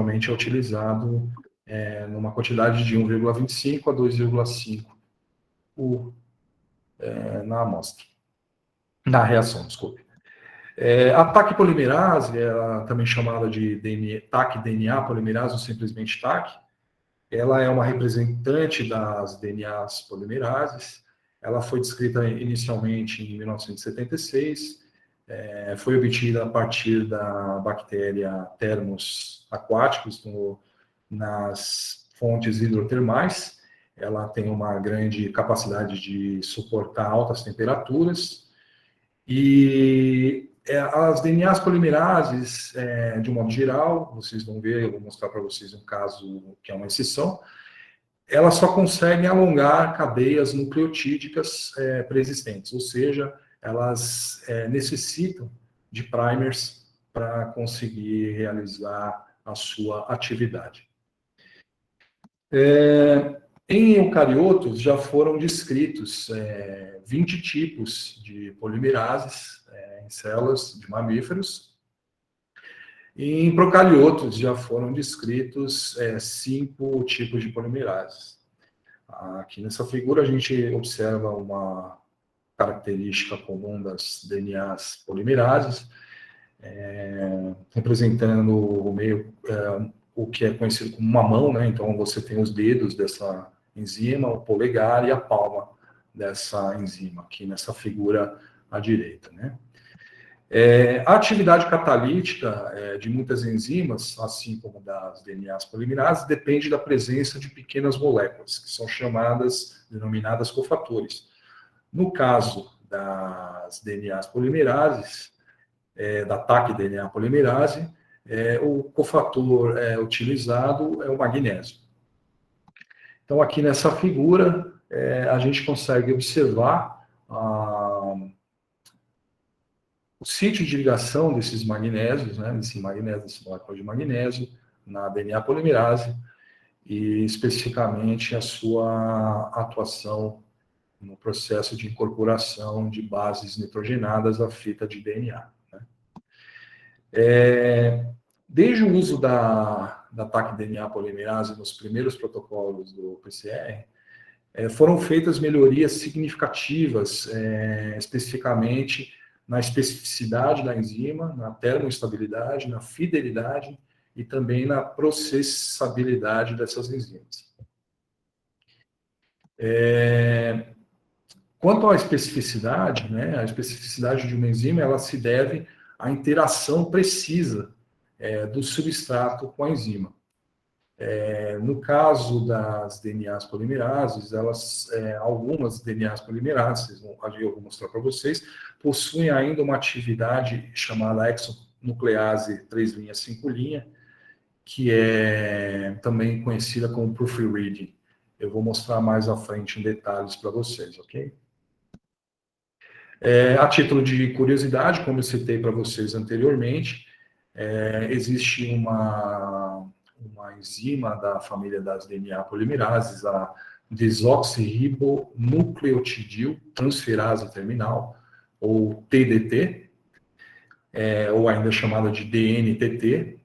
geralmente é utilizado numa quantidade de 1,25 a 2,5 na amostra, na reação, desculpe. A TAC polimerase, também chamada de TAC DNA polimerase ou simplesmente TAC, ela é uma representante das DNAs polimerases. Ela foi descrita inicialmente em 1976, foi obtida a partir da bactéria Thermus aquáticos nas fontes hidrotermais. Ela tem uma grande capacidade de suportar altas temperaturas. E as DNAs polimerases, de um modo geral, vocês vão ver, eu vou mostrar para vocês um caso que é uma exceção, elas só conseguem alongar cadeias nucleotídicas pré-existentes, ou seja, elas necessitam de primers para conseguir realizar a sua atividade. Em eucariotos já foram descritos 20 tipos de polimerases em células de mamíferos. E em procariotos já foram descritos 5 tipos de polimerases. Aqui nessa figura a gente observa uma característica comum das DNAs polimerases, representando o meio, o que é conhecido como uma mão, né? Então você tem os dedos dessa enzima, o polegar e a palma dessa enzima, aqui nessa figura à direita, né? A atividade catalítica de muitas enzimas, assim como das DNAs polimerases, depende da presença de pequenas moléculas, que são denominadas cofatores. No caso das DNAs polimerases, da TAC DNA polimerase, o cofator utilizado é o magnésio. Então, aqui nessa figura, a gente consegue observar o sítio de ligação desses magnésios, né, desse molécula de magnésio, na DNA polimerase, e especificamente a sua atuação no processo de incorporação de bases nitrogenadas à fita de DNA. Né. Desde o uso da TAC DNA polimerase nos primeiros protocolos do PCR, foram feitas melhorias significativas, especificamente na especificidade da enzima, na termoestabilidade, na fidelidade e também na processabilidade dessas enzimas. Quanto à especificidade, né, a especificidade de uma enzima, ela se deve à interação precisa do substrato com a enzima. No caso das DNAs polimerases, algumas DNAs polimerases, eu vou mostrar para vocês, possuem ainda uma atividade chamada exonuclease 3', 5', que é também conhecida como proofreading. Eu vou mostrar mais à frente em detalhes para vocês, ok? A título de curiosidade, como eu citei para vocês anteriormente, existe uma enzima da família das DNA polimerases, a desoxirribonucleotidil transferase terminal, ou TDT, ou ainda chamada de DNTT.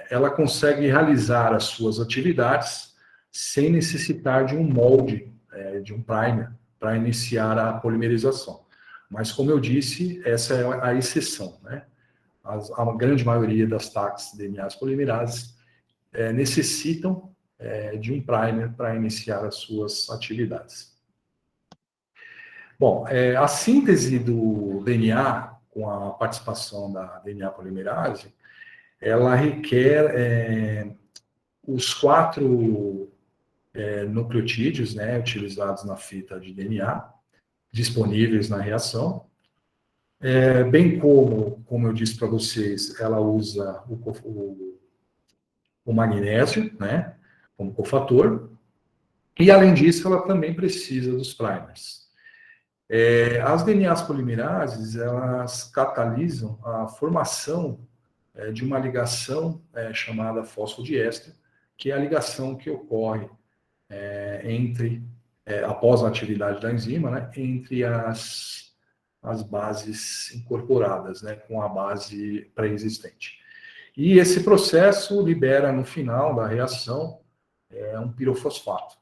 Ela consegue realizar as suas atividades sem necessitar de um molde, de um primer, para iniciar a polimerização. Mas, como eu disse, essa é a exceção, né? A grande maioria das TACs DNAs polimerases necessitam de um primer para iniciar as suas atividades. Bom, a síntese do DNA com a participação da DNA polimerase, ela requer os 4 nucleotídeos, né, utilizados na fita de DNA, disponíveis na reação, bem como eu disse para vocês, ela usa o magnésio, né, como cofator, e além disso, ela também precisa dos primers. As DNAs polimerases, elas catalisam a formação de uma ligação chamada fosfodiéster, que é a ligação que ocorre após a atividade da enzima, né, entre as bases incorporadas, né, com a base pré-existente. E esse processo libera, no final da reação, um pirofosfato,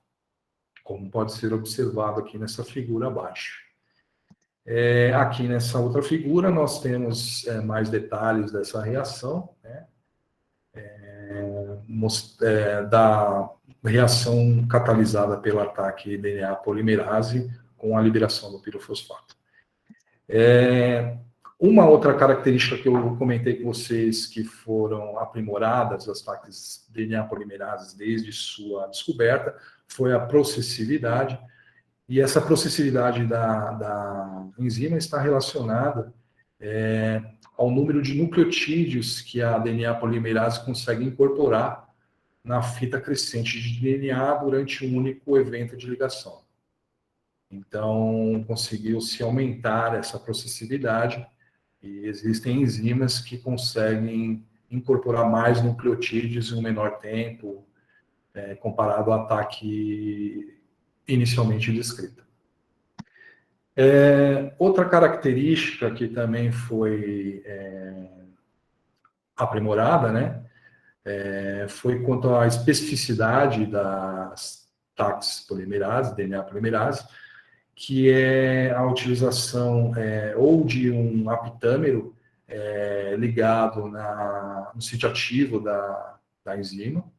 como pode ser observado aqui nessa figura abaixo. Aqui nessa outra figura, nós temos mais detalhes dessa reação, né? Da reação catalisada pelo ataque DNA polimerase com a liberação do pirofosfato. Uma outra característica que eu comentei com vocês que foram aprimoradas das ataques DNA polimerases desde sua descoberta foi a processividade. E essa processividade da enzima está relacionada ao número de nucleotídeos que a DNA polimerase consegue incorporar na fita crescente de DNA durante um único evento de ligação. Então, conseguiu-se aumentar essa processividade e existem enzimas que conseguem incorporar mais nucleotídeos em um menor tempo, comparado ao ataque inicialmente descrita. Outra característica que também foi aprimorada, né, foi quanto à especificidade das TACs polimerase, DNA polimerase, que é a utilização ou de um apitâmero ligado no sítio ativo da enzima,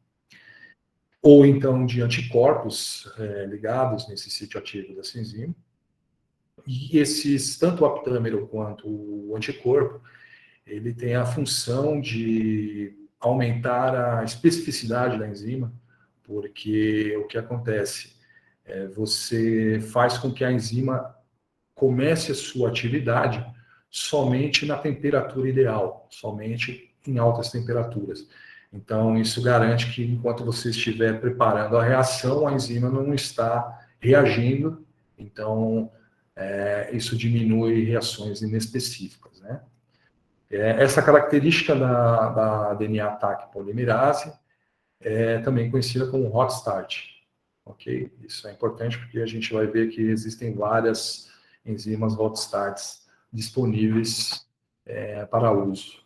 ou então de anticorpos ligados nesse sítio ativo dessa enzima. E esses, tanto o apitâmero quanto o anticorpo, ele tem a função de aumentar a especificidade da enzima, porque o que acontece você faz com que a enzima comece a sua atividade somente na temperatura ideal, somente em altas temperaturas. Então, isso garante que, enquanto você estiver preparando a reação, a enzima não está reagindo. Então, isso diminui reações inespecíficas, né? Essa característica da DNA TAC polimerase é também conhecida como hot start. Ok? Isso é importante porque a gente vai ver que existem várias enzimas hot starts disponíveis para uso.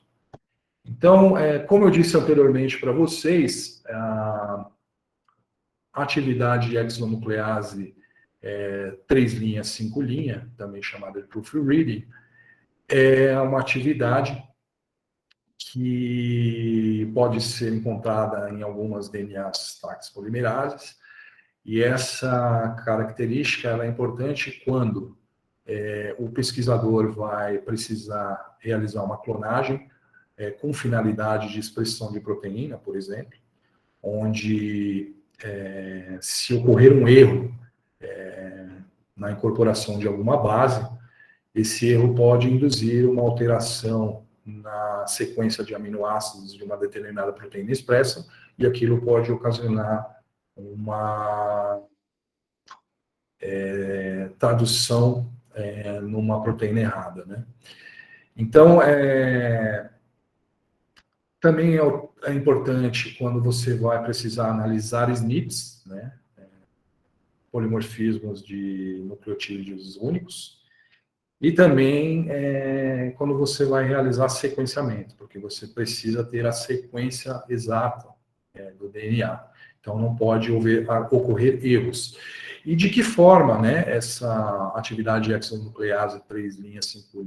Então, como eu disse anteriormente para vocês, a atividade de exonuclease 3', 5', também chamada de proofreading, é uma atividade que pode ser encontrada em algumas DNAs TACs polimerases, e essa característica ela é importante quando o pesquisador vai precisar realizar uma clonagem com finalidade de expressão de proteína, por exemplo, onde se ocorrer um erro na incorporação de alguma base, esse erro pode induzir uma alteração na sequência de aminoácidos de uma determinada proteína expressa, e aquilo pode ocasionar uma tradução numa proteína errada, né? Então, também é importante quando você vai precisar analisar SNPs, né? Polimorfismos de nucleotídeos únicos, e também quando você vai realizar sequenciamento, porque você precisa ter a sequência exata do DNA. Então, não pode ocorrer erros. E de que forma, né, essa atividade de exonuclease 3', 5'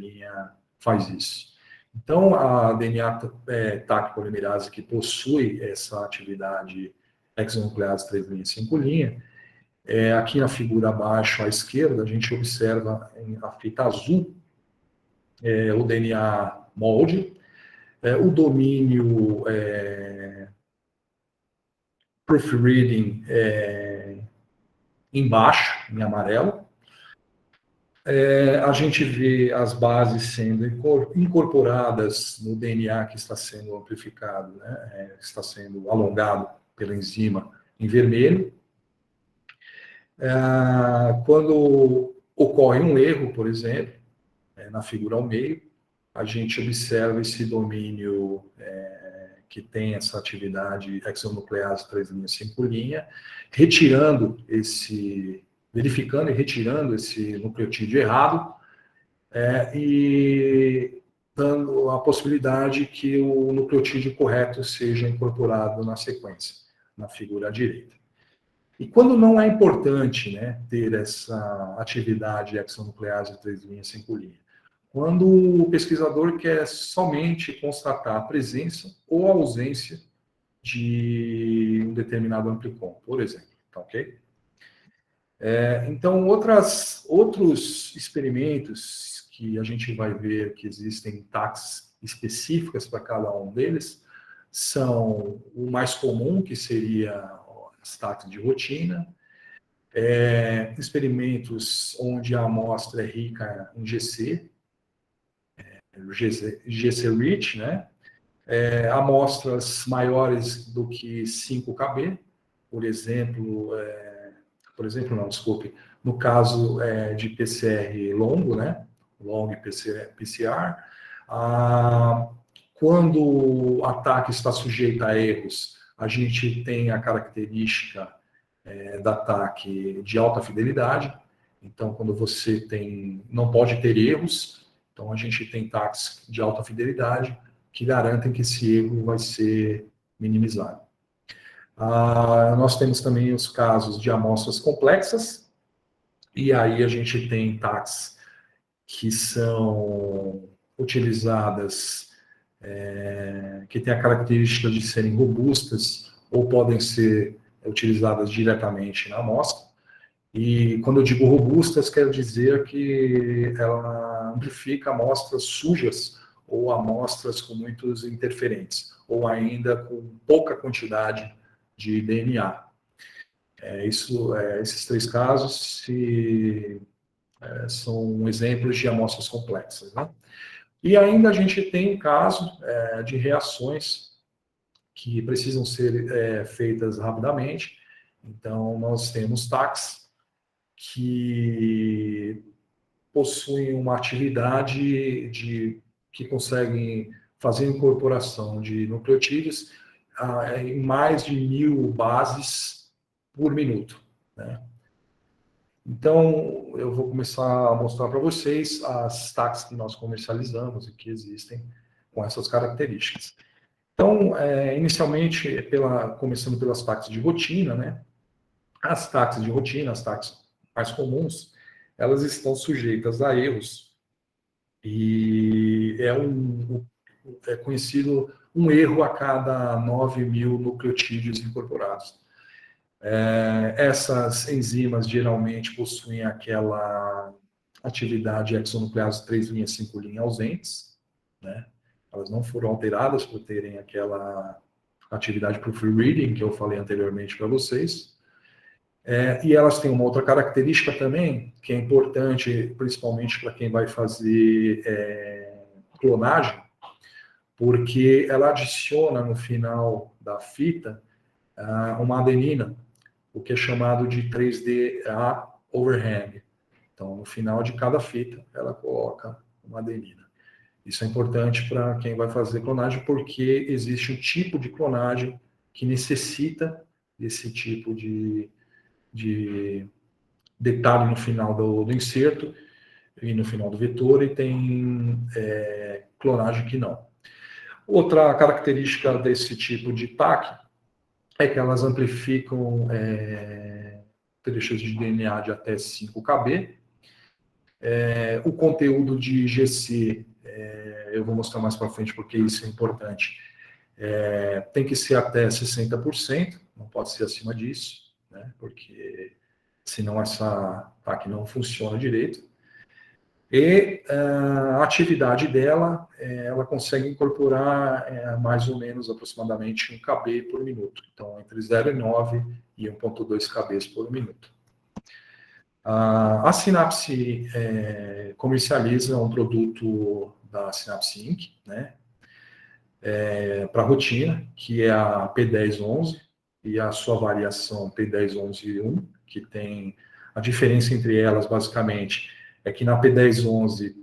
faz isso? Então, a DNA TAC polimerase que possui essa atividade exonuclease 3', 5', aqui na figura abaixo à esquerda, a gente observa a fita azul o DNA molde, o domínio proofreading embaixo, em amarelo. A gente vê as bases sendo incorporadas no DNA que está sendo amplificado, né, está sendo alongado pela enzima em vermelho. Quando ocorre um erro, por exemplo, na figura ao meio, a gente observa esse domínio que tem essa atividade exonuclease 3', 5', verificando e retirando esse nucleotídeo errado, e dando a possibilidade que o nucleotídeo correto seja incorporado na sequência, na figura à direita. E quando não é importante, né, ter essa atividade hexanuclease 3' 5', quando o pesquisador quer somente constatar a presença ou a ausência de um determinado amplicon, por exemplo, tá ok? Então, outros experimentos que a gente vai ver que existem taxas específicas para cada um deles são o mais comum, que seria as taxas de rotina, experimentos onde a amostra é rica em GC, GC-rich, né? Amostras maiores do que 5 kb, por exemplo, não, desculpe, no caso de PCR longo, né? Long PCR, quando o ataque está sujeito a erros, a gente tem a característica do ataque de alta fidelidade. Então, quando você não pode ter erros, então a gente tem ataques de alta fidelidade que garantem que esse erro vai ser minimizado. Nós temos também os casos de amostras complexas, e aí a gente tem tags que são utilizadas, que têm a característica de serem robustas ou podem ser utilizadas diretamente na amostra. E quando eu digo robustas, quero dizer que ela amplifica amostras sujas ou amostras com muitos interferentes, ou ainda com pouca quantidade de DNA. Esses 3 casos são exemplos de amostras complexas, né? E ainda a gente tem um caso de reações que precisam ser feitas rapidamente. Então, nós temos tags que possuem uma atividade que conseguem fazer a incorporação de nucleotídeos em mais de 1000 bases por minuto, né? Então, eu vou começar a mostrar para vocês as tags que nós comercializamos e que existem com essas características. Então, inicialmente, começando pelas tags de rotina, né? As tags de rotina, as tags mais comuns, elas estão sujeitas a erros e é conhecido um erro a cada 9.000 nucleotídeos incorporados. Essas enzimas geralmente possuem aquela atividade hexanuclease 3' 5' ausentes, né? Elas não foram alteradas por terem aquela atividade por free reading que eu falei anteriormente para vocês. E elas têm uma outra característica também, que é importante, principalmente para quem vai fazer clonagem, porque ela adiciona no final da fita uma adenina, o que é chamado de 3DA overhang. Então, no final de cada fita, ela coloca uma adenina. Isso é importante para quem vai fazer clonagem, porque existe um tipo de clonagem que necessita desse tipo de detalhe no final do inserto e no final do vetor, e tem clonagem que não. Outra característica desse tipo de TAC é que elas amplificam trechos de DNA de até 5 kb. O conteúdo de GC, eu vou mostrar mais para frente porque isso é importante, tem que ser até 60%, não pode ser acima disso, né, porque senão essa TAC não funciona direito. E a atividade dela, ela consegue incorporar mais ou menos aproximadamente 1 kb por minuto. Então, entre 0,9 e 1,2 kb por minuto. A Synapse comercializa um produto da Synapse Inc., né, para rotina, que é a P1011 e a sua variação P1011-1, que tem a diferença entre elas, basicamente, é que na P1011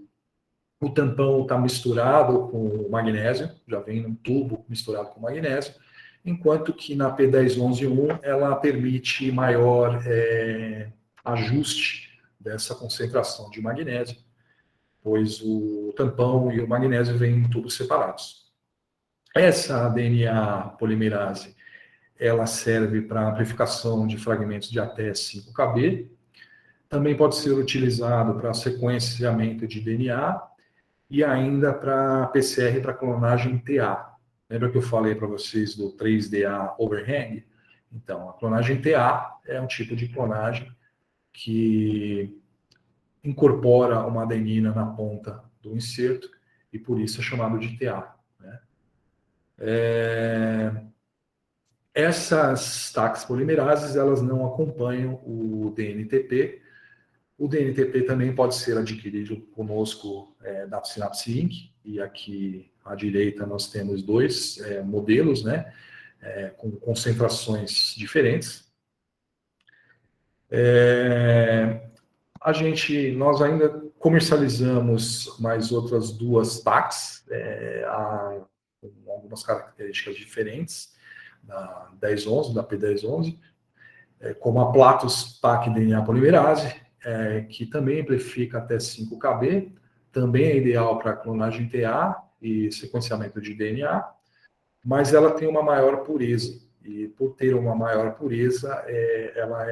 o tampão está misturado com magnésio, já vem num tubo misturado com magnésio, enquanto que na P1011-1 ela permite maior ajuste dessa concentração de magnésio. pois o tampão e o magnésio vêm em tubos separados. Essa DNA polimerase, ela serve para amplificação de fragmentos de até 5 kb. Também pode ser utilizado para sequenciamento de DNA e ainda para PCR, para clonagem TA. Lembra que eu falei para vocês do 3DA overhang? Então, a clonagem TA é um tipo de clonagem que incorpora uma adenina na ponta do inserto e por isso é chamado de TA. Né? Essas TACs polimerases, elas não acompanham o DNTP. O DNTP também pode ser adquirido conosco da Synapse Inc. E aqui à direita nós temos dois modelos, né, com concentrações diferentes. Nós ainda comercializamos mais outras duas TACs, com algumas características diferentes, da 1011, da P1011, como a Platos TAC DNA polimerase, que também amplifica até 5 kb, também é ideal para clonagem TA e sequenciamento de DNA, mas ela tem uma maior pureza, e por ter uma maior pureza, ela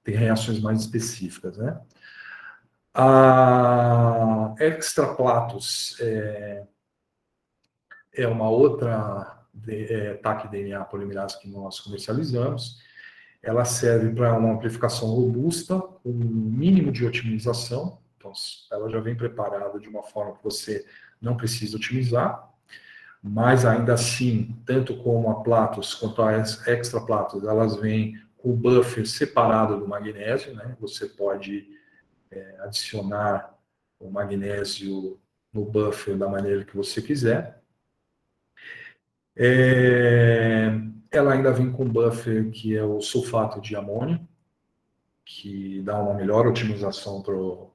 tem reações mais específicas, né? A Extra Platos é uma outra TAC DNA polimerase que nós comercializamos. Ela serve para uma amplificação robusta, com um mínimo de otimização. Então, ela já vem preparada de uma forma que você não precisa otimizar. Mas, ainda assim, tanto como a Platos quanto a Extra Platos, elas vêm com o buffer separado do magnésio. Né? Você pode adicionar o magnésio no buffer da maneira que você quiser. Ela ainda vem com buffer que é o sulfato de amônio, que dá uma melhor otimização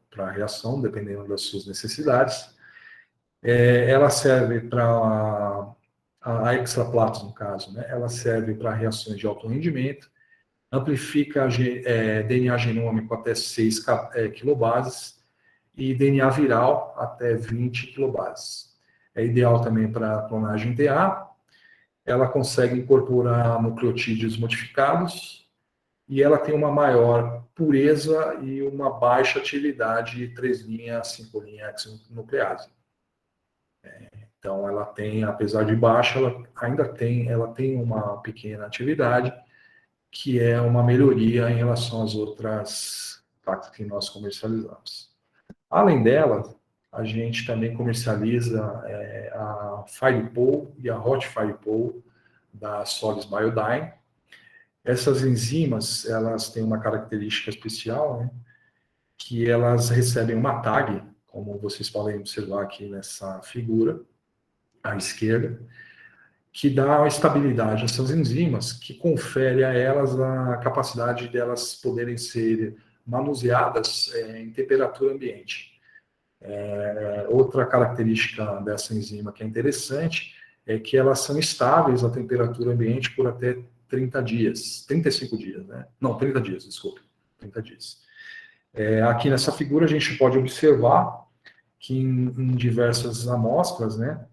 para a reação, dependendo das suas necessidades. Ela serve para a Extra Platos, no caso, né? Ela serve para reações de alto rendimento, amplifica DNA genômico até 6 kilobases e DNA viral até 20 kilobases. É ideal também para clonagem TA. Ela consegue incorporar nucleotídeos modificados e ela tem uma maior pureza e uma baixa atividade 3', 5' hexanuclease. Então, ela tem, apesar de baixa, ela tem uma pequena atividade, que é uma melhoria em relação às outras TACs que nós comercializamos. Além dela, a gente também comercializa a FirePol e a Hot FirePol da Solis Biodyne. Essas enzimas, elas têm uma característica especial, né, que elas recebem uma tag, como vocês podem observar aqui nessa figura, à esquerda, que dá uma estabilidade a essas enzimas, que confere a elas a capacidade de elas poderem ser manuseadas em temperatura ambiente. Outra característica dessa enzima que é interessante é que elas são estáveis à temperatura ambiente por até 30 dias, 35 dias, né? Não, 30 dias, desculpe, 30 dias. Aqui nessa figura a gente pode observar que em diversas amostras, né,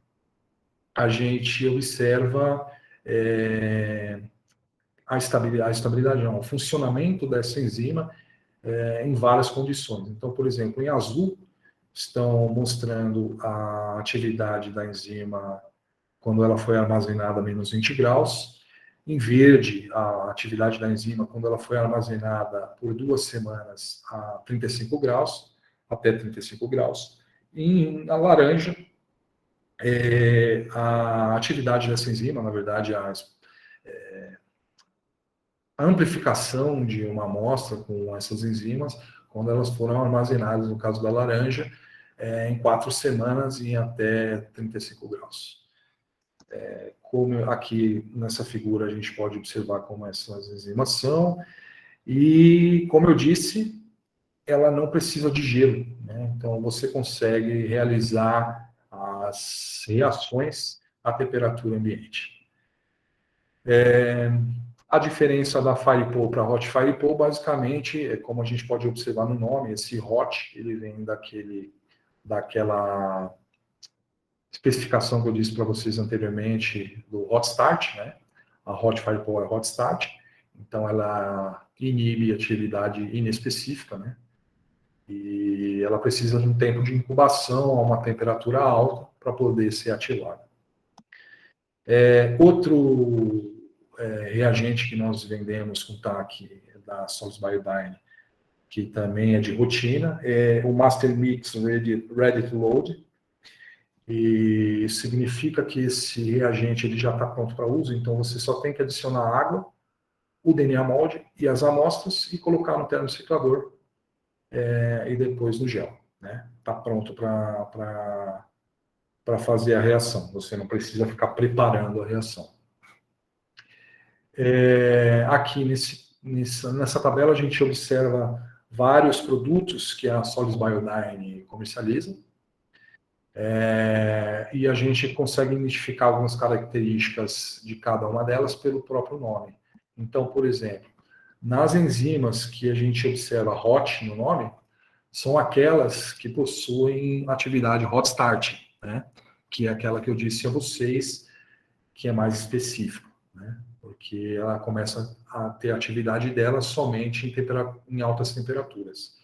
a gente observa a estabilidade, não, o funcionamento dessa enzima em várias condições. Então, por exemplo, em azul, estão mostrando a atividade da enzima quando ela foi armazenada a menos 20 graus. Em verde, a atividade da enzima quando ela foi armazenada por 2 semanas a 35 graus, até 35 graus. E na laranja, a atividade dessa enzima, na verdade, a amplificação de uma amostra com essas enzimas, quando elas foram armazenadas, no caso da laranja, em 4 semanas e em até 35 graus. Como aqui nessa figura a gente pode observar como essas enzimas são, e como eu disse, ela não precisa de gelo, né? Então você consegue realizar as reações à temperatura ambiente. A diferença da FirePool para Hot FirePool, basicamente, é como a gente pode observar no nome, esse Hot, ele vem daquela especificação que eu disse para vocês anteriormente do Hot Start, né? A Hot FirePool é Hot Start, então ela inibe atividade inespecífica, né? E ela precisa de um tempo de incubação a uma temperatura alta para poder ser ativada. Outro reagente que nós vendemos com TAC da Solis Biodyne, que também é de rotina, é o Master Mix Ready to Load. E significa que esse reagente ele já está pronto para uso, então você só tem que adicionar água, o DNA molde e as amostras e colocar no termociclador e depois no gel. Está pronto para fazer a reação. Você não precisa ficar preparando a reação. Aqui nessa tabela a gente observa vários produtos que a Solis Biodyne comercializa. E a gente consegue identificar algumas características de cada uma delas pelo próprio nome. Então, por exemplo, nas enzimas que a gente observa hot no nome, são aquelas que possuem atividade hot start, né? Que é aquela que eu disse a vocês, que é mais específica, né? Porque ela começa a ter a atividade dela somente em altas temperaturas.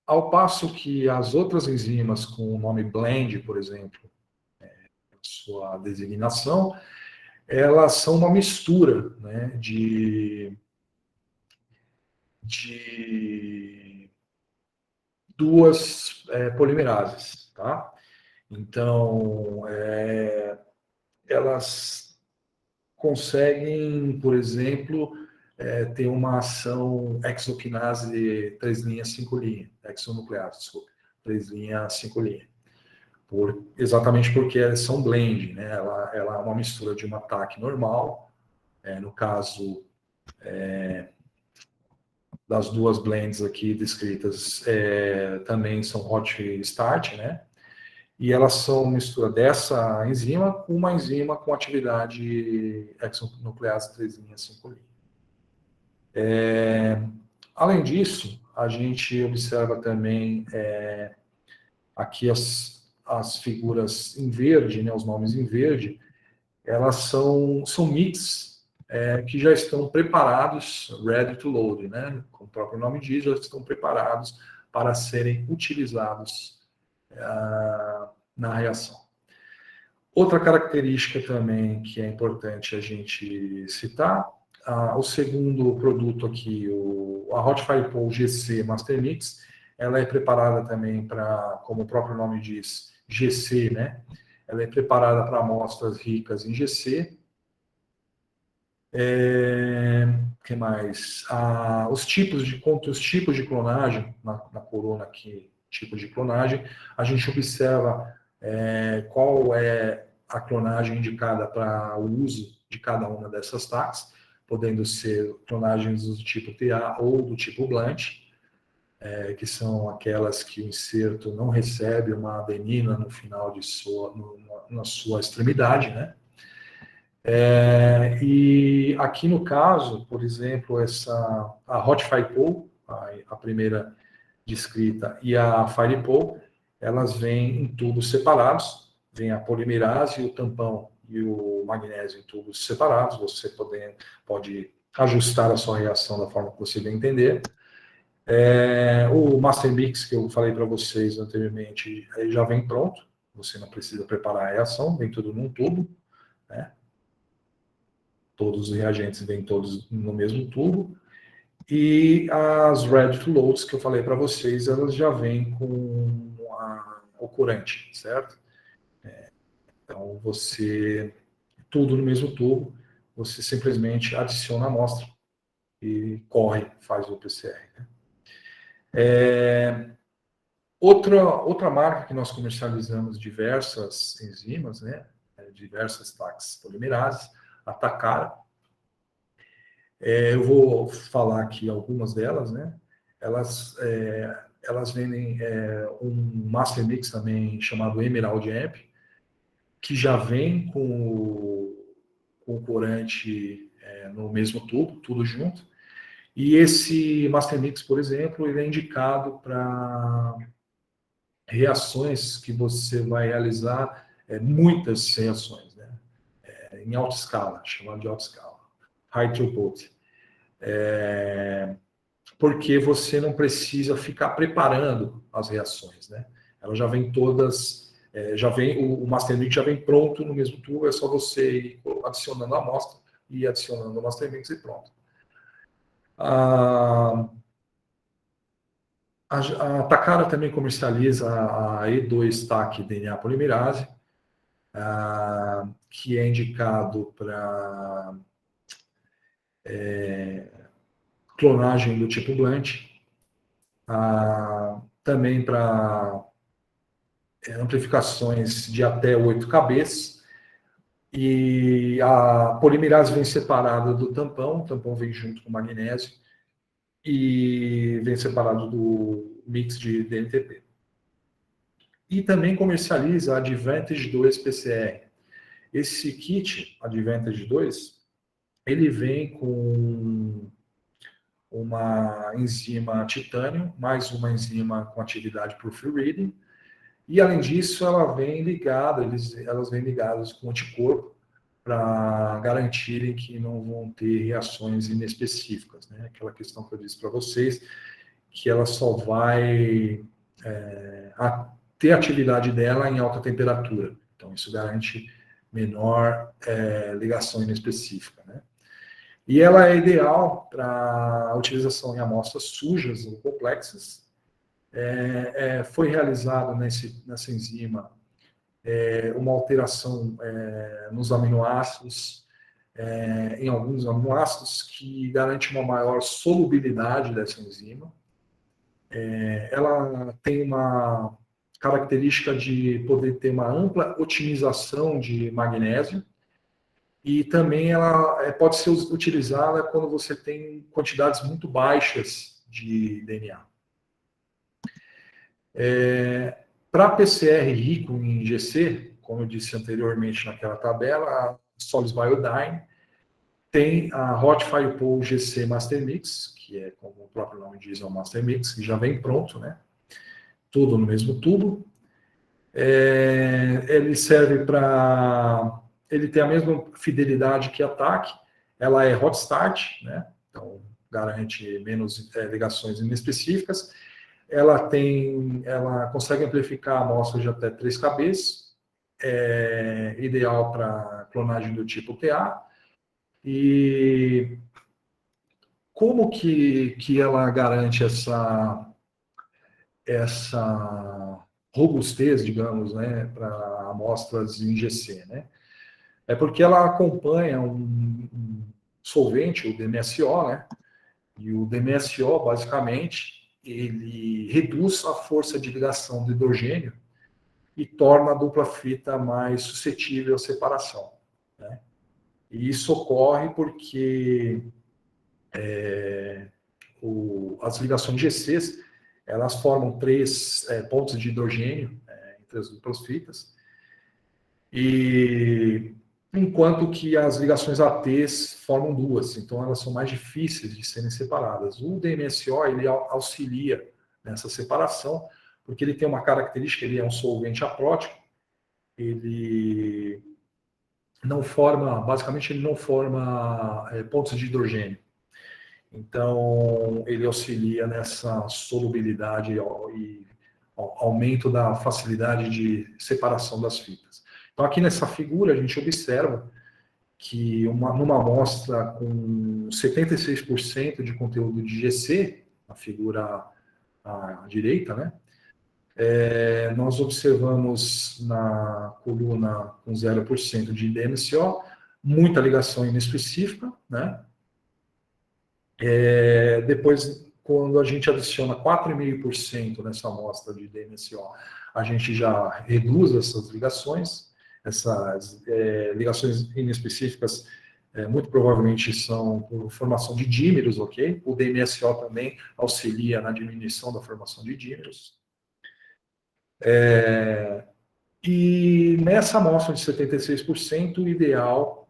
Ao passo que as outras enzimas com o nome blend, por exemplo, sua designação, elas são uma mistura, né, de duas polimerases, tá? Então, elas conseguem, por exemplo, ter uma ação exoquinase 3' 5', exonuclease, desculpa, 3' 5'. Exatamente porque são blend, né? Ela é uma mistura de uma TAC normal, no caso das duas blends aqui descritas, também são hot start, né? E elas são mistura dessa enzima com uma enzima com atividade exonuclease 3' 5'. Além disso, a gente observa também aqui as figuras em verde, né, os nomes em verde, elas são mix que já estão preparados, ready to load, né? Como o próprio nome diz, já estão preparados para serem utilizados na reação. Outra característica também que é importante a gente citar, o segundo produto aqui, a Hot FirePool GC Master Mix, ela é preparada também para, como o próprio nome diz, GC, né? Ela é preparada para amostras ricas em GC. Que mais? Os tipos de clonagem, na coluna aqui, tipo de clonagem, a gente observa qual é a clonagem indicada para o uso de cada uma dessas TACs, podendo ser clonagens do tipo TA ou do tipo BLANT, que são aquelas que o inserto não recebe uma adenina no final na sua extremidade, né? E aqui no caso, por exemplo, a Hot FirePool, a primeira descrita, e a FirePool, elas vêm em tubos separados, vem a polimerase, o tampão e o magnésio em tubos separados, você pode ajustar a sua reação da forma que você bem entender. O Master Mix, que eu falei para vocês anteriormente, ele já vem pronto, você não precisa preparar a reação, vem tudo num tubo, né? Todos os reagentes vêm todos no mesmo tubo. E as ready to loads que eu falei para vocês, elas já vêm com o corante, certo? Então, tudo no mesmo tubo, você simplesmente adiciona a amostra e faz o PCR. Né? Outra marca que nós comercializamos diversas enzimas, né? Diversas TACs polimerases, a Takara. Eu vou falar aqui algumas delas, né? Elas vendem um Master Mix também chamado Emerald Amp, que já vem com com o corante no mesmo tubo, tudo junto. E esse Master Mix, por exemplo, ele é indicado para reações que você vai realizar, muitas reações, né? Em alta escala, chamado de alta escala, high throughput. Porque você não precisa ficar preparando as reações, né? Elas já vêm todas, o Master Mix já vem pronto no mesmo tubo, é só você ir adicionando a amostra e adicionando o Master Mix e pronto. A Takara também comercializa a E2 TAC DNA polimerase, que é indicado para clonagem do tipo Blunt, também para amplificações de até 8 kbs, e a polimerase vem separada do tampão, o tampão vem junto com o magnésio, e vem separado do mix de DNTP. E também comercializa a Advantage 2 PCR. Esse kit Advantage 2, ele vem com uma enzima titânio, mais uma enzima com atividade proofreading, e além disso elas vêm ligadas com anticorpo para garantirem que não vão ter reações inespecíficas, né? Aquela questão que eu disse para vocês, que ela só vai ter atividade dela em alta temperatura. Então, isso garante menor ligação inespecífica, né? E ela é ideal para utilização em amostras sujas ou complexas. Foi realizada nessa enzima uma alteração nos aminoácidos, em alguns aminoácidos, que garante uma maior solubilidade dessa enzima. Ela tem uma característica de poder ter uma ampla otimização de magnésio, e também ela pode ser utilizada quando você tem quantidades muito baixas de DNA. Para PCR rico em GC, como eu disse anteriormente naquela tabela, a Solis Biodyne tem a Hot Firepool GC Master Mix, que é, como o próprio nome diz, é um Master Mix, que já vem pronto, né? Tudo no mesmo tubo. Ele serve para... Ele tem a mesma fidelidade que a TAC, ela é hot start, né? Então garante menos ligações inespecíficas. Ela consegue amplificar amostras de até 3 kbs, ideal para clonagem do tipo TA. E como que ela garante essa robustez, digamos, né, para amostras em GC, né? É porque ela acompanha um solvente, o DMSO, né? E o DMSO, basicamente, ele reduz a força de ligação do hidrogênio e torna a dupla fita mais suscetível à separação, né? E isso ocorre porque as ligações GCs, elas formam 3 pontos de hidrogênio entre as duplas fitas, e enquanto que as ligações ATs formam 2, então elas são mais difíceis de serem separadas. O DMSO, ele auxilia nessa separação, porque ele tem uma característica, ele é um solvente aprótico, ele não forma, basicamente ele não forma pontos de hidrogênio. Então, ele auxilia nessa solubilidade e aumento da facilidade de separação das fitas. Então, aqui nessa figura, a gente observa que numa amostra com 76% de conteúdo de GC, na figura à direita, né? Nós observamos na coluna com 0% de DMSO, muita ligação inespecífica, né? Depois, quando a gente adiciona 4,5% nessa amostra de DMSO, a gente já reduz essas ligações. Essas ligações inespecíficas muito provavelmente são por formação de dímeros, ok? O DMSO também auxilia na diminuição da formação de dímeros. E nessa amostra de 76%, o ideal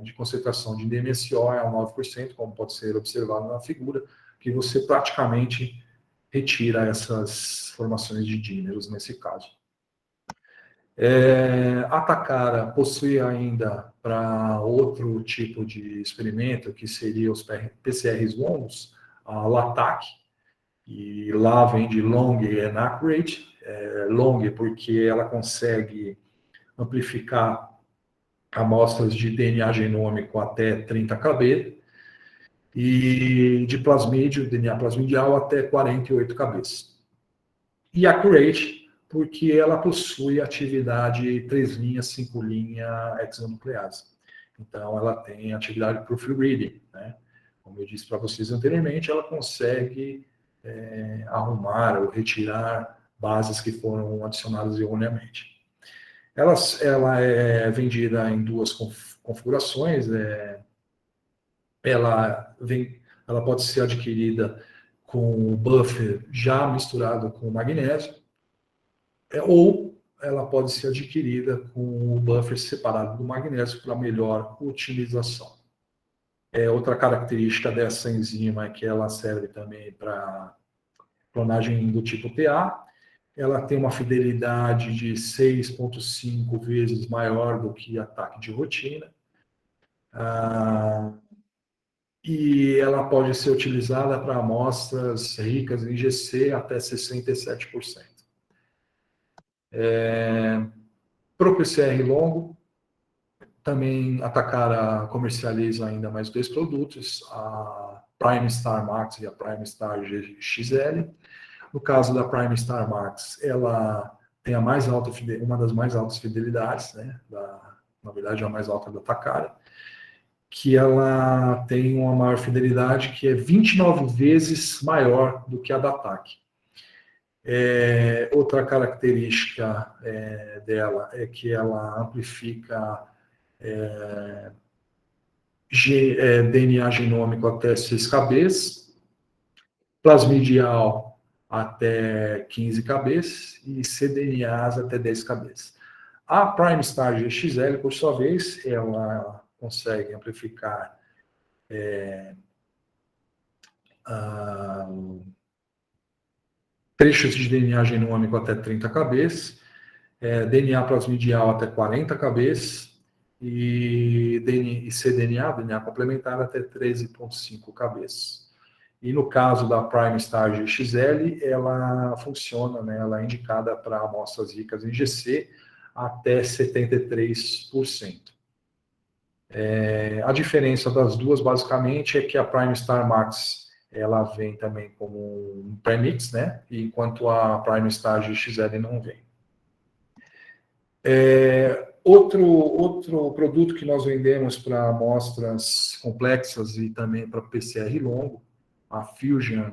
de concentração de DMSO é a 9%, como pode ser observado na figura, que você praticamente retira essas formações de dímeros nesse caso. A Takara possui ainda, para outro tipo de experimento, que seria os PCRs longos, a LATAC, e lá vem de Long and Accurate, long porque ela consegue amplificar amostras de DNA genômico até 30 kb, e de plasmídio, DNA plasmidial, até 48 kb. E Accurate, porque ela possui atividade 3 linhas, 5 linhas exonuclease. Então, ela tem atividade proofreading, né? Como eu disse para vocês anteriormente, ela consegue arrumar ou retirar bases que foram adicionadas erroneamente. Ela é vendida em duas configurações. Ela pode ser adquirida com o buffer já misturado com o magnésio, ou ela pode ser adquirida com o buffer separado do magnésio para melhor utilização. Outra característica dessa enzima é que ela serve também para clonagem do tipo TA. Ela tem uma fidelidade de 6,5 vezes maior do que a TAC de rotina. E ela pode ser utilizada para amostras ricas em GC até 67%. Para o PCR longo, também a Takara comercializa ainda mais 2 produtos, a Prime Star Max e a Prime Star XL. No caso da Prime Star Max, ela tem uma das mais altas fidelidades, né? Na verdade, a mais alta da Takara, que ela tem uma maior fidelidade que é 29 vezes maior do que a da TAC. Outra característica dela é que ela amplifica DNA genômico até 6 kb, plasmidial até 15 kb e cDNAs até 10 kb. A Prime Star GXL, por sua vez, ela consegue amplificar trechos de DNA genômico até 30 kb, DNA plasmidial até 40 kb e cDNA, DNA complementar, até 13,5 kb. E no caso da Prime Star GXL, ela funciona, né, ela é indicada para amostras ricas em GC até 73%. A diferença das duas, basicamente, é que a Prime Star Max ela vem também como um premix, né? Enquanto a Prime Star GXL não vem. Outro produto que nós vendemos para amostras complexas e também para PCR longo, a Fusion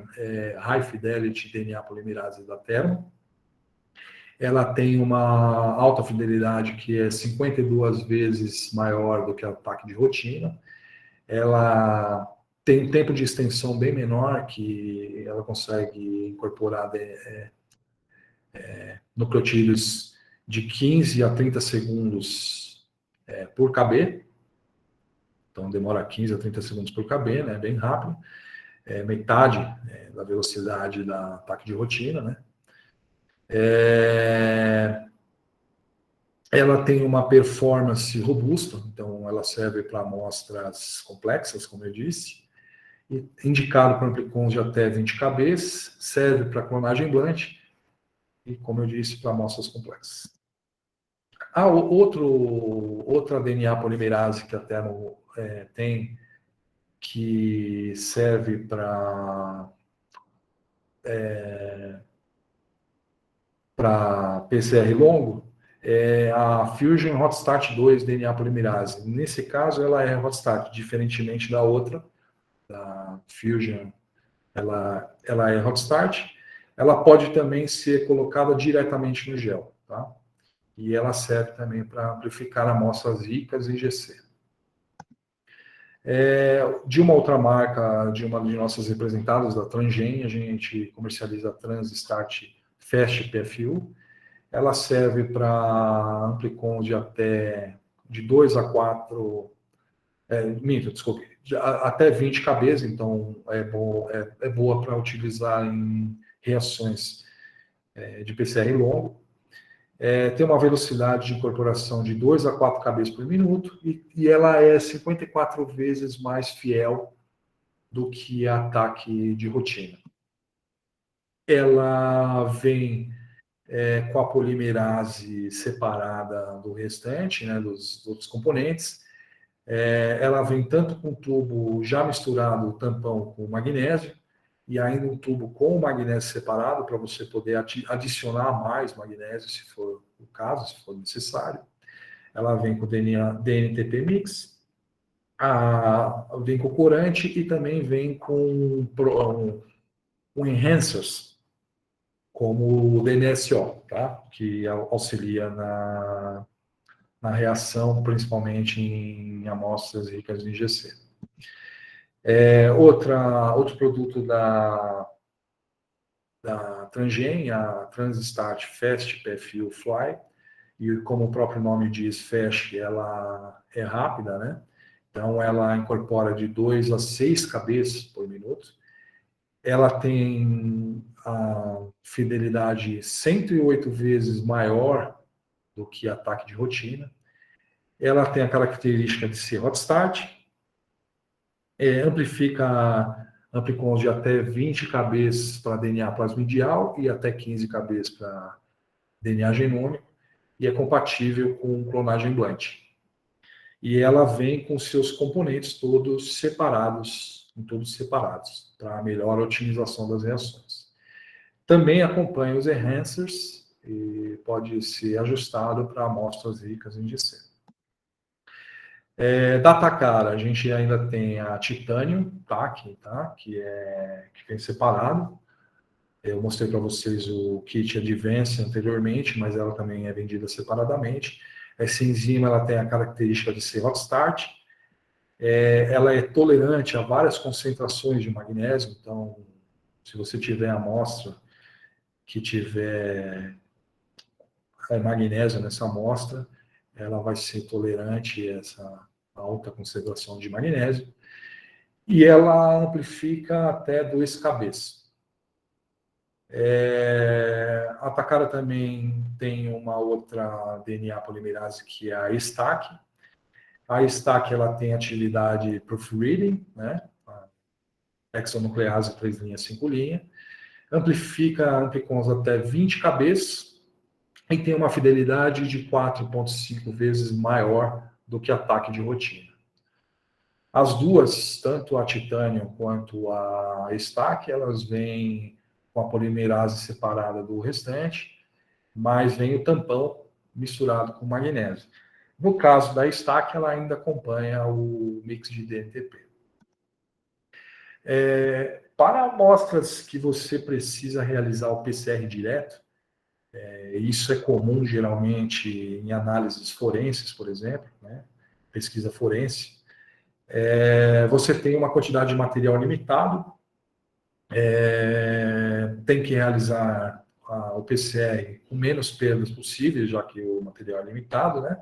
High Fidelity DNA Polimerase da Thermo. Ela tem uma alta fidelidade que é 52 vezes maior do que a TAC de rotina. Ela tem um tempo de extensão bem menor, que ela consegue incorporar nucleotídeos de 15 a 30 segundos por KB. Então, demora 15 a 30 segundos por KB, né? Bem rápido. Metade da velocidade da TAC de rotina, né? Ela tem uma performance robusta, então ela serve para amostras complexas, como eu disse, e indicado para amplicons de até 20 kb, serve para clonagem blunt e, como eu disse, para amostras complexas. Outra DNA polimerase que a Thermo tem, que serve para PCR longo, é a Fusion Hotstart 2 DNA polimerase. Nesse caso, ela é Hotstart, diferentemente da outra, da Fusion, ela é Hotstart. Ela pode também ser colocada diretamente no gel, tá? E ela serve também para amplificar amostras ricas em GC. De uma outra marca, de uma de nossas representadas, da Transgen, a gente comercializa a Transstart Fast PFU. Ela serve para amplicons de até de 2 a 4, desculpe, até 20 kb, então é boa para utilizar em reações de PCR longo. Tem uma velocidade de incorporação de 2 a 4 kb por minuto e ela é 54 vezes mais fiel do que a TAC de rotina. Ela vem com a polimerase separada do restante, né, dos outros componentes. Ela vem tanto com tubo já misturado, o tampão com magnésio, e ainda um tubo com o magnésio separado, para você poder adicionar mais magnésio, se for o caso, se for necessário. Ela vem com DNTP Mix, vem com corante e também vem com enhancers, como o DNSO, tá? Que auxilia na reação, principalmente em amostras ricas em GC. Outro produto da Transgen, a Transstart Fast PFU Fly, e como o próprio nome diz, Fast, ela é rápida, né? Então, ela incorpora de 2 a 6 kb por minuto. Ela tem a fidelidade 108 vezes maior do que a TAC de rotina. Ela tem a característica de ser hot start, amplifica amplicons de até 20 kb para DNA plasmidial e até 15 kb para DNA genômico, e é compatível com clonagem blunt. E ela vem com seus componentes todos separados, para melhor otimização das reações. Também acompanha os enhancers e pode ser ajustado para amostras ricas em GC. Da Takara, a gente ainda tem a Titanium TAC, tá? Que vem separado. Eu mostrei para vocês o kit Advance anteriormente, mas ela também é vendida separadamente. Essa enzima ela tem a característica de ser hot start. Ela é tolerante a várias concentrações de magnésio, então, se você tiver amostra que tiver magnésio nessa amostra, ela vai ser tolerante a essa alta concentração de magnésio. E ela amplifica até 2 kb. A Takara também tem uma outra DNA polimerase que é a STAC. A STAC ela tem atividade proofreading, né? Hexanuclease 3 linhas, 5 linhas. Amplifica amplicons até 20 kb e tem uma fidelidade de 4,5 vezes maior do que a TAC de rotina. As duas, tanto a Titanium quanto a STAC, elas vêm com a polimerase separada do restante, mas vem o tampão misturado com magnésio. No caso da STAC, ela ainda acompanha o mix de DNTP. Para amostras que você precisa realizar o PCR direto, isso é comum geralmente em análises forenses, por exemplo, né? Pesquisa forense. Você tem uma quantidade de material limitado, tem que realizar o PCR com menos perdas possíveis, já que o material é limitado, né?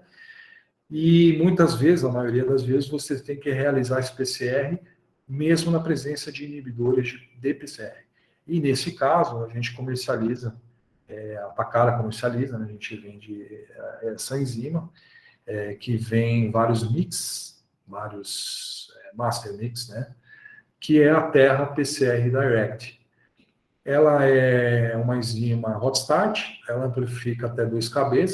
E muitas vezes, a maioria das vezes, você tem que realizar esse PCR mesmo na presença de inibidores de PCR. E nesse caso, a gente comercializa, a Takara comercializa, né? A gente vende essa enzima, que vem vários mix, vários master mix, né? Que é a Terra PCR Direct. Ela é uma enzima hot start, ela amplifica até 2 kb.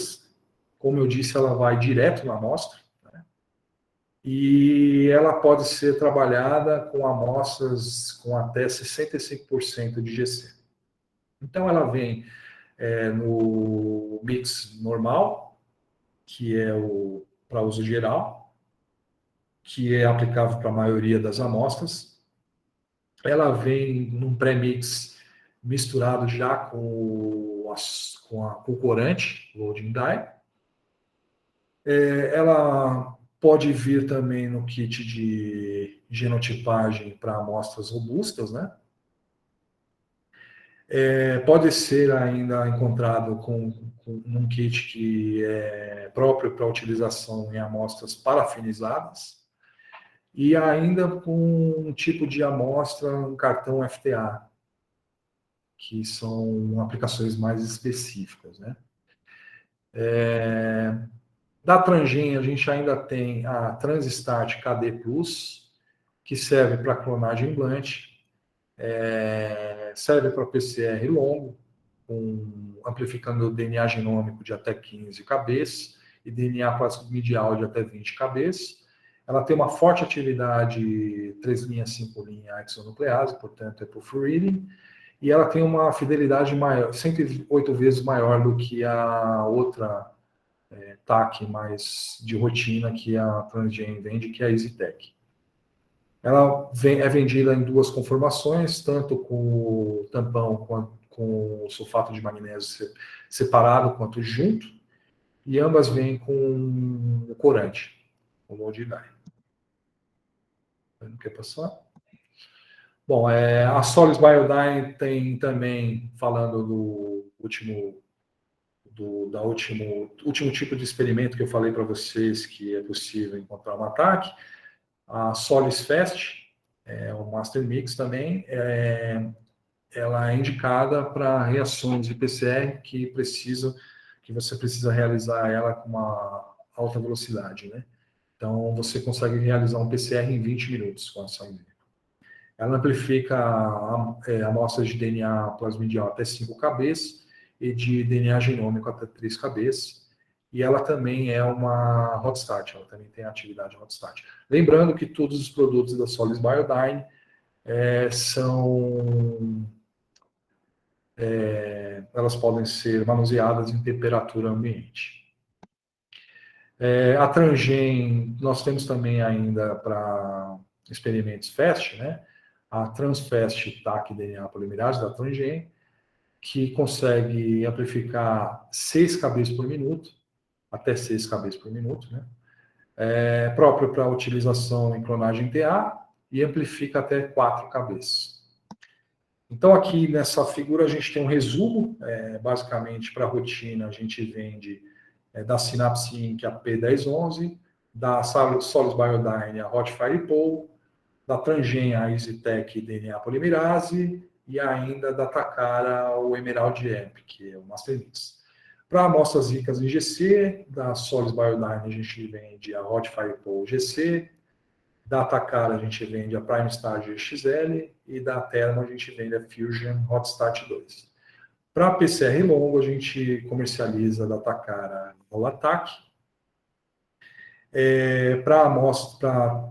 Como eu disse, ela vai direto na amostra, né? E ela pode ser trabalhada com amostras com até 65% de GC. Então, ela vem no mix normal, que é o para uso geral, que é aplicável para a maioria das amostras. Ela vem num pré-mix misturado já com o corante, loading dye. Ela pode vir também no kit de genotipagem para amostras robustas, né? Pode ser ainda encontrado num kit que é próprio para utilização em amostras parafinizadas, e ainda com um tipo de amostra, um cartão FTA, que são aplicações mais específicas, né? Da Transgen, a gente ainda tem a Transstart KD Plus, que serve para clonagem implante, serve para PCR longo, amplificando o DNA genômico de até 15 kbs e DNA plasmidial de até 20 kbs. Ela tem uma forte atividade 3 linhas, 5 linhas exonuclease, portanto é proofreading, e ela tem uma fidelidade maior, 108 vezes maior do que a outra TAC mais de rotina que a Transgen vende, que é a EasyTech. Ela é vendida em duas conformações, tanto com o tampão quanto com o sulfato de magnésio separado quanto junto, e ambas vêm com o corante, o load dye. Não quer passar? Bom, a Solis Biodyne tem também, falando do último tipo de experimento que eu falei para vocês, que é possível encontrar uma TAC, a Solis Fast, o Master Mix também, ela é indicada para reações de PCR que você precisa realizar ela com uma alta velocidade, né? Então, você consegue realizar um PCR em 20 minutos com a ação in vivo. Ela amplifica amostras de DNA plasmidial até 5 kbs e de DNA genômico até 3 kbs. E ela também é uma hot start, ela também tem atividade hot start. Lembrando que todos os produtos da Solis Biodyne elas podem ser manuseadas em temperatura ambiente. A Transgen, nós temos também ainda para experimentos FAST, né? A Transfast TAC DNA polimerase da Transgen, que consegue amplificar 6 kbs por minuto, até 6 kbs por minuto, né? Próprio para utilização em clonagem TA e amplifica até 4 kbs. Então, aqui nessa figura, a gente tem um resumo, basicamente, para a rotina, a gente vende da Synapse Inc. a P1011, da Solis Biodyne a Hot Firepole, da Transgen a EasyTech DNA Polimerase e ainda da Takara o Emerald Amp, que é o Master Mix. Para amostras ricas em GC, da Solis Biodyne a gente vende a Hot Firepole GC, da Takara a gente vende a Prime Star XL e da Thermo a gente vende a Fusion Hot Start 2. Para PCR longo, a gente comercializa da Takara o Latac. Para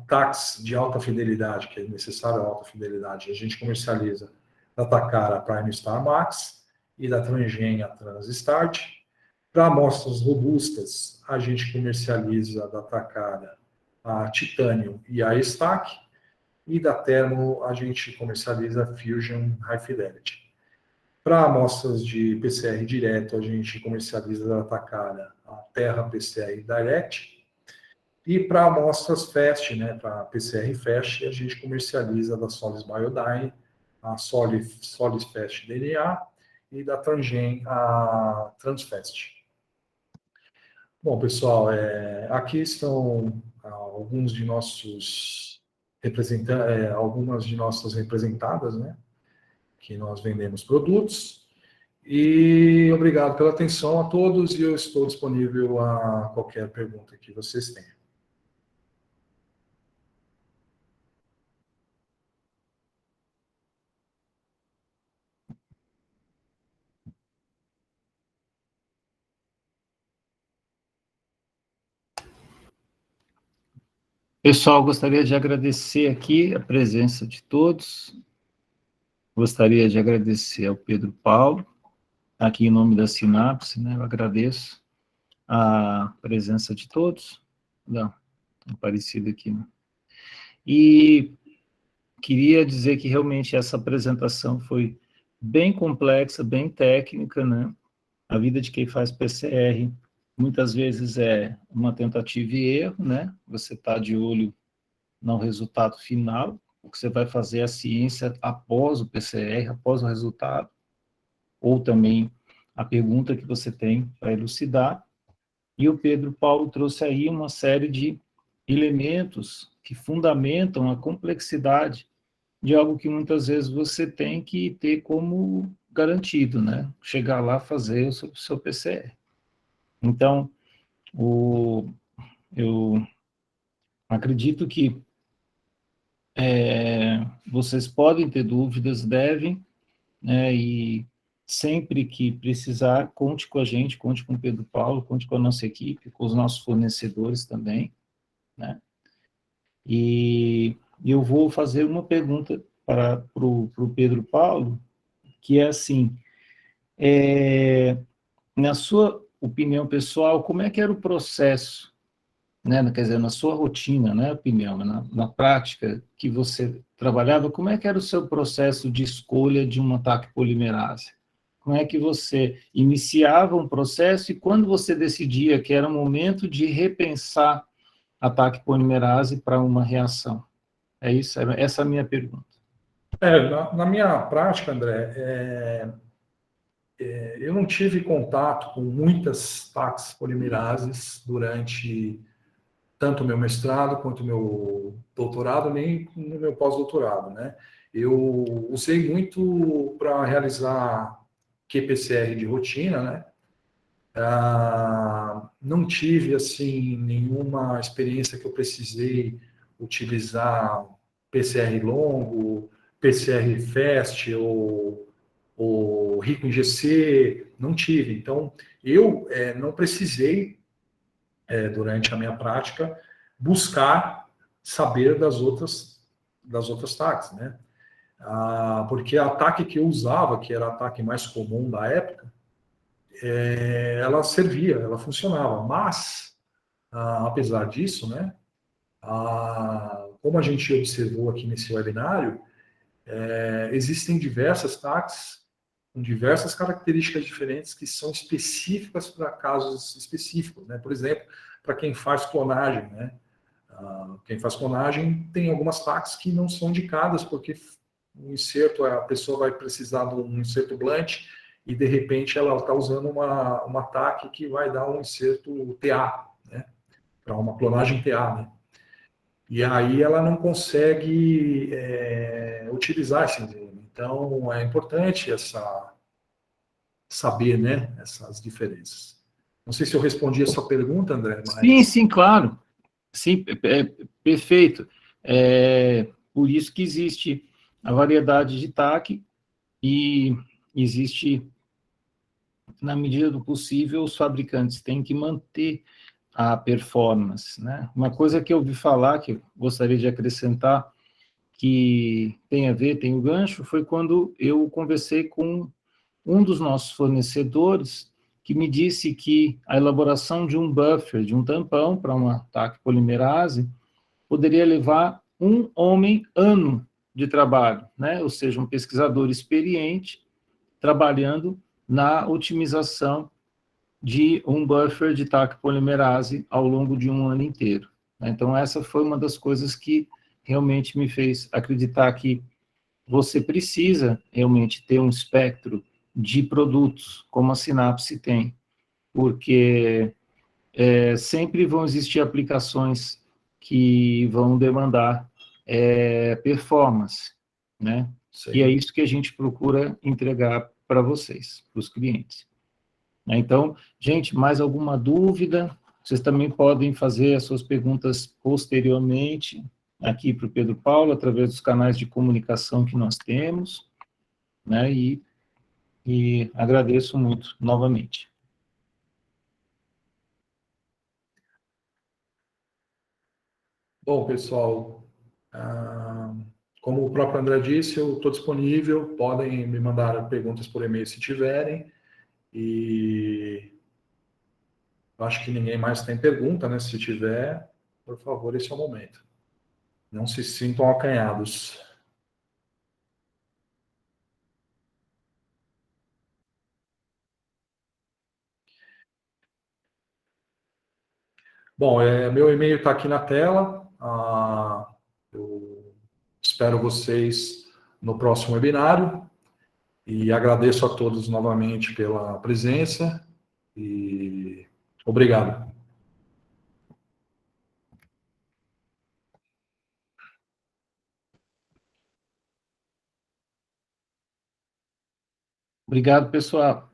TACs de alta fidelidade, que é necessário a alta fidelidade, a gente comercializa da Takara a Prime Star Max e da Transgen a Transstart. Para amostras robustas, a gente comercializa da Takara a Titanium e a Stack, e da Thermo a gente comercializa a Fusion High Fidelity. Para amostras de PCR direto, a gente comercializa da Takara a Terra PCR Direct, e para amostras FAST, né, para PCR FAST, a gente comercializa da Solis Biodyne a Solis Fast DNA e da Transgen a Transfast. Bom, pessoal, aqui estão alguns de nossos algumas de nossas representadas, né, que nós vendemos produtos. E obrigado pela atenção a todos e eu estou disponível a qualquer pergunta que vocês tenham. Pessoal, gostaria de agradecer aqui a presença de todos. Gostaria de agradecer ao Pedro Paulo, aqui em nome da Synapse, né? Eu agradeço a presença de todos. Não, aparecido aqui, né? E queria dizer que realmente essa apresentação foi bem complexa, bem técnica, né? A vida de quem faz PCR muitas vezes é uma tentativa e erro, né? Você está de olho no resultado final, o que você vai fazer é a ciência após o PCR, após o resultado. ou também a pergunta que você tem para elucidar. E o Pedro Paulo trouxe aí uma série de elementos que fundamentam a complexidade de algo que muitas vezes você tem que ter como garantido, né? Chegar lá, fazer o seu PCR. Então, eu acredito que vocês podem ter dúvidas, devem, né? E sempre que precisar, conte com a gente, conte com o Pedro Paulo, conte com a nossa equipe, com os nossos fornecedores também, né? E eu vou fazer uma pergunta para o Pedro Paulo, que é assim, na sua opinião pessoal, como é que era o processo, né, quer dizer, na sua rotina, né, opinião, na prática que você trabalhava, como é que era o seu processo de escolha de um ataque polimerase? Como é que você iniciava um processo e quando você decidia que era o momento de repensar ataque polimerase para uma reação? É isso, essa é a minha pergunta. Na minha prática, André, eu não tive contato com muitas taques polimerases durante tanto o meu mestrado quanto o meu doutorado, nem no meu pós-doutorado, né? Eu usei muito para realizar QPCR de rotina, né? Não tive, assim, nenhuma experiência que eu precisei utilizar PCR longo, PCR fast ou rico em GC, não tive. Então, eu não precisei, durante a minha prática, buscar saber das outras tags, né? Porque a ataque que eu usava, que era a ataque mais comum da época, ela servia, ela funcionava. Mas, apesar disso, né, como a gente observou aqui nesse webinário, existem diversas tags com diversas características diferentes que são específicas para casos específicos, né? Por exemplo, para quem faz clonagem, né? Quem faz clonagem tem algumas tags que não são indicadas porque o inserto, a pessoa vai precisar de um inserto blunt e de repente ela está usando uma TAC que vai dar um inserto TA, né? Para uma clonagem TA, né? E aí ela não consegue utilizar esse enzima. Então é importante saber, né, essas diferenças. Não sei se eu respondi a sua pergunta, André, Sim, mas... sim, claro. Sim, perfeito. Por isso que existe a variedade de TAC e existe, na medida do possível, os fabricantes têm que manter a performance, né? Uma coisa que eu ouvi falar, que eu gostaria de acrescentar, que tem a ver, tem o gancho, foi quando eu conversei com um dos nossos fornecedores, que me disse que a elaboração de um buffer, de um tampão para um ataque polimerase, poderia levar um homem ano de trabalho, né? Ou seja, um pesquisador experiente trabalhando na otimização de um buffer de TAC polimerase ao longo de um ano inteiro. Então, essa foi uma das coisas que realmente me fez acreditar que você precisa realmente ter um espectro de produtos, como a Sinapse tem, porque sempre vão existir aplicações que vão demandar performance, né? Sim. E é isso que a gente procura entregar para vocês, para os clientes. Então, gente, mais alguma dúvida? Vocês também podem fazer as suas perguntas posteriormente aqui para o Pedro Paulo, através dos canais de comunicação que nós temos, né? E agradeço muito novamente. Bom, pessoal, como o próprio André disse, eu estou disponível, podem me mandar perguntas por e-mail se tiverem, e eu acho que ninguém mais tem pergunta, né? Se tiver, por favor, esse é o momento. Não se sintam acanhados. Bom, meu e-mail está aqui na tela. Eu espero vocês no próximo webinário. E agradeço a todos novamente pela presença e obrigado. Obrigado, pessoal.